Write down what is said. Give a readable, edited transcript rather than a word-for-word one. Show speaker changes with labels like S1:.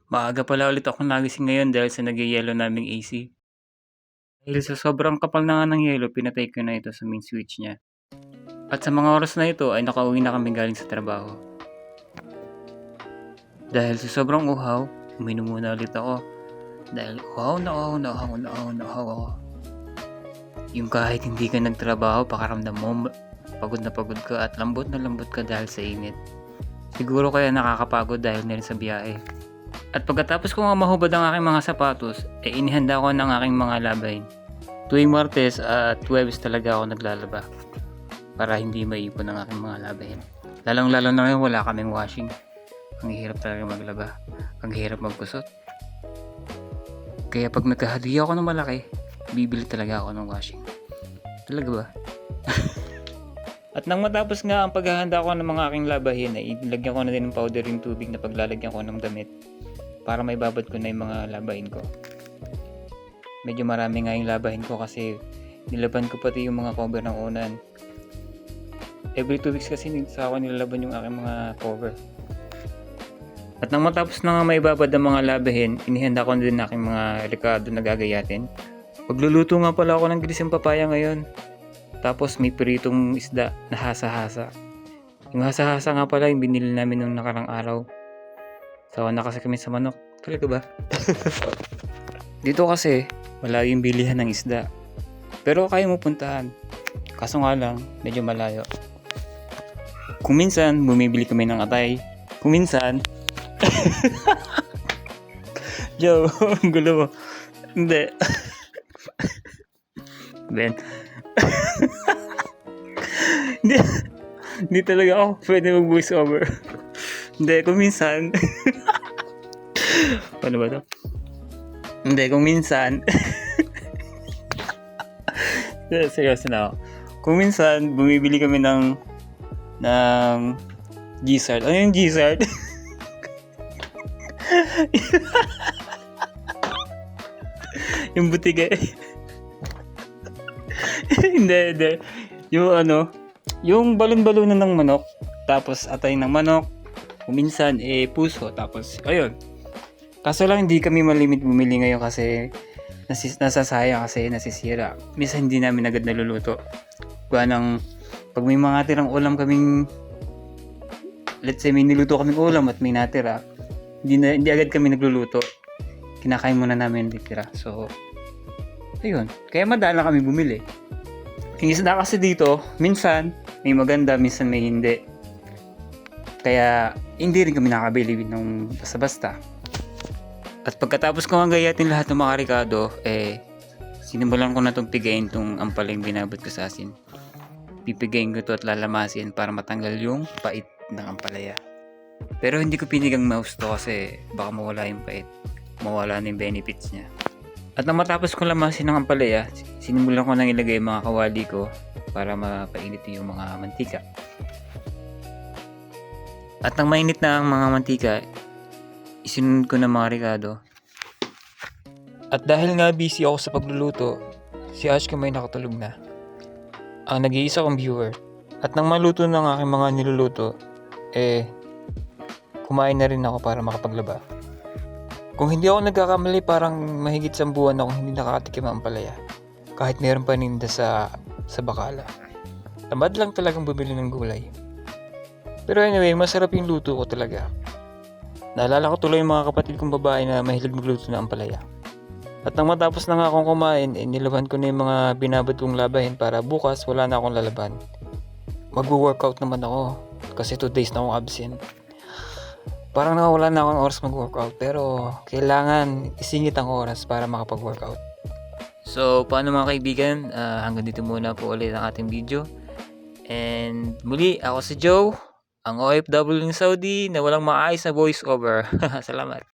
S1: Maaga pala ulit akong nagising ngayon dahil sa nagyayelo naming AC. Dahil sa sobrang kapal na nga ng yelo, pinatay ko na ito sa main switch niya. At sa mga oras na ito ay nakauwi na kami galing sa trabaho. Dahil sa sobrang uhaw, uminom muna ulit ako. Dahil uhaw na uhaw ako. Yung kahit hindi ka nagtrabaho, pakaramdam mo pagod na pagod ka at lambot na lambot ka dahil sa init. Siguro kaya nakakapagod dahil na rin sa biyahe. At pagkatapos ko nga mahubad ang aking mga sapatos, inihanda ko ng aking mga labahin. Tuwing Martes at Huwebes talaga ako naglalaba para hindi maipon ang aking mga labahin. Lalong lalo na ngayon wala kaming washing. Ang hirap talaga maglaba. Ang hirap magkusot. Kaya pag nagkahadiya ako ng malaki, bibili talaga ako ng washing. Talaga ba? At nang matapos nga ang paghahanda ko ng mga aking labahin, ay ilagyan ko na din ng powder yung tubig na paglalagyan ko ng damit para may babad ko na yung mga labahin ko. Medyo marami nga yung labahin ko kasi nilaban ko pati yung mga cover ng unan. Every 2 weeks kasi sa ako nilalaban yung aking mga cover. At nang matapos na nga may babad ang mga labahin, inihanda ko na din aking mga rekado na gagayatin. Pagluluto nga pala ako ng ginisang papaya ngayon. Tapos may piritong isda na hasa-hasa. Yung hasa-hasa nga pala yung binili namin nung nakarang araw. Sawa na kasi kami sa manok. Talaga ba? Dito kasi wala yung bilihan ng isda. Pero kaya mo puntahan. Kaso nga lang, medyo malayo. Kung minsan, bumibili kami ng atay. Kung minsan, Joe, ang gulo mo. Hindi. Ben. Hindi talaga ako pwede mag voice over. Hindi, kung minsan. Paano ba to? Hindi, kung minsan. Seryoso na ako. Kung minsan, bumibili kami ng Gizzard. Ano yung Gizzard? Yung butika. Hindi. Yung balon-balonan ng manok, tapos atay ng manok, kuminsan puso, tapos ayun. Kaso lang hindi kami malimit bumili ngayon kasi nasasayang kasi nasisira. Minsan hindi namin agad naluluto. Pag may mga tirang ulam kaming, let's say may niluto kaming ulam at may natira, hindi agad kami nagluluto. Kinakain muna namin yung titira. So, ayun. Kaya madala kami bumili. Yung isda kasi dito, minsan may maganda, minsan may hindi. Kaya hindi rin kami nakabili ng basta-basta. At pagkatapos ko gayatin lahat ng mga rekado, sinimulan ko na itong pigayin itong ampaling binabot ko sa asin. Pipigayin ko ito at lalamasin para matanggal yung pait ng ampalaya. Pero hindi ko pinigang mouse to kasi baka mawala yung pait. Mawala na yung benefits niya. At nang matapos ko lamasin ng ampalaya, sinimulan ko nang ilagay yung mga kawali ko para mapainit yung mga mantika. At nang mainit na ang mga mantika, isinunod ko ng mga rekado. At dahil nga busy ako sa pagluluto, si Ash may nakatulog na. Ang nag-iisa kong viewer. At nang maluto ng aking mga niluluto, kumain na rin ako para makapaglaba. Kung hindi ako nagkakamali, parang mahigit 1 buwan akong hindi nakakatikim ng ampalaya. Kahit meron pa ninda sa bakala. Tamad lang talagang bumili ng gulay. Pero anyway, masarap yung luto ko talaga. Naalala ko tuloy yung mga kapatid kong babae na mahilig magluto ng ampalaya. At nang matapos na nga akong kumain, nilaban ko na yung mga binabad kong labahin para bukas wala na akong lalaban. Mag-workout naman ako kasi 2 days na akong absent. Parang nawawala na akong oras mag-workout pero kailangan isingit ang oras para makapag-workout. So, paano mga kaibigan? Hanggang dito muna po ulit ang ating video. And muli, ako si Joe, ang OFW ng Saudi na walang maayos na voice over. Salamat.